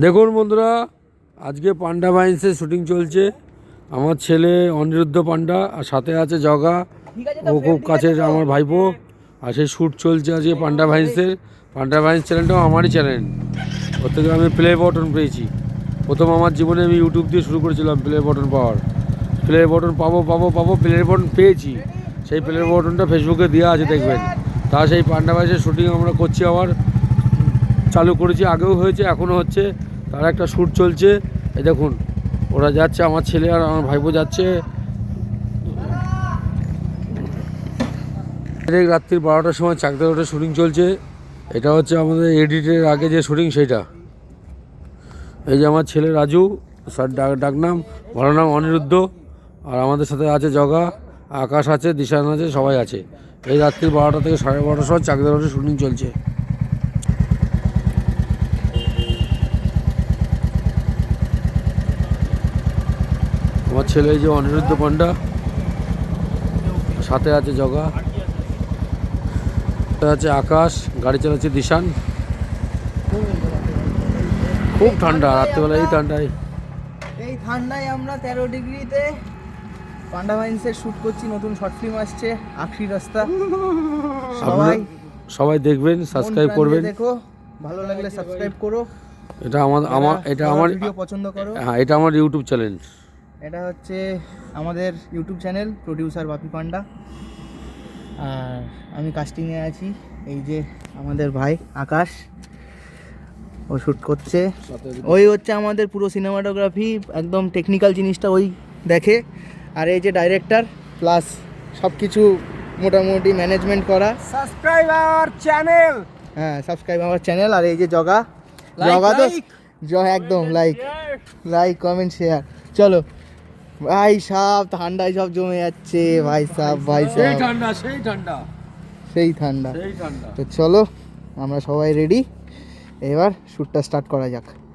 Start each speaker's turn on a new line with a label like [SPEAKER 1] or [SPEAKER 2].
[SPEAKER 1] দেখুন বন্ধুরা, আজকে পান্ডা মাইন্সের শুটিং চলছে। আমার ছেলে অনিরুদ্ধ পান্ডা আর সাথে আছে জগা, ও খুব কাছের আমার ভাইপো। আর সেই শ্যুট চলছে আজকে পান্ডা মাইন্সের। পান্ডা মাইন্স চ্যানেলটাও আমারই চ্যানেল, ওর থেকে আমি প্লে বটন পেয়েছি। প্রথম আমার জীবনে আমি ইউটিউব দিয়ে শুরু করেছিলাম প্লে বটন পাওয়ার। প্লে বটন পাবো প্লে বটন পেয়েছি। সেই প্লে বটনটা ফেসবুকে দেওয়া আছে, দেখবেন। তা সেই পান্ডা মাইন্সের শুটিং আমরা করছি, আবার চালু করেছি, আগেও হয়েছে এখনও হচ্ছে। তার একটা শ্যুট চলছে, এই দেখুন ওরা যাচ্ছে, আমার ছেলে আর আমার ভাইপো যাচ্ছে। রাত্রি 12টার সময় চাকদা রোডে শুটিং চলছে। এটা হচ্ছে আমাদের এডিটের আগে যে শুটিং, সেইটা। এই যে আমার ছেলে রাজু, স্যার ডাকনাম, ভালো নাম অনিরুদ্ধ। আর আমাদের সাথে আছে জগা, আকাশ আছে, দিশান আছে, সবাই আছে। এই রাত্রি 12টা থেকে 12:30টার সময় চাকদা রোডে শুটিং চলছে। আমার ছেলে এই যে অনিরুদ্ধ পান্ডা, সাথে আছে জগা, আছে আকাশ, গাড়ি চালাচ্ছে দিশান। খুব ঠান্ডা রাত্রিবেলা, এই
[SPEAKER 2] ঠান্ডায় আমরা 13 ডিগ্রিতে পান্ডা মাইন্সের শ্যুট করছি। নতুন শর্ট ফিল্ম আসছে, আখরি রাস্তা।
[SPEAKER 1] সবাই দেখবেন, সাবস্ক্রাইব করবেন।
[SPEAKER 2] দেখো, ভালো লাগলে সাবস্ক্রাইব করো।
[SPEAKER 1] এটা আমার
[SPEAKER 2] ভিডিও পছন্দ করো।
[SPEAKER 1] হ্যাঁ, এটা আমার ইউটিউব চ্যানেল।
[SPEAKER 2] এটা হচ্ছে আমাদের ইউটিউব চ্যানেল, প্রডিউসার বাপি পান্ডা। আর আমি কাস্টিংয়ে আছি। এই যে আমাদের ভাই আকাশ, ও শ্যুট করছে। ওই হচ্ছে আমাদের পুরো সিনেমাটোগ্রাফি, একদম টেকনিক্যাল জিনিসটা ওই দেখে। আর এই যে ডাইরেক্টর প্লাস সব কিছু মোটামুটি ম্যানেজমেন্ট করা।
[SPEAKER 3] Subscribe our channel.
[SPEAKER 2] হ্যাঁ, সাবস্ক্রাইব আওয়ার চ্যানেল। আর এই যে জগা তো একদম লাইক কমেন্ট শেয়ার। চলো ভাই সাহ, ঠান্ডায় সব জমে যাচ্ছে ভাই সাহ। সেই ঠান্ডা। তো চলো, আমরা সবাই রেডি, এবার শ্যুটটা স্টার্ট করা যাক।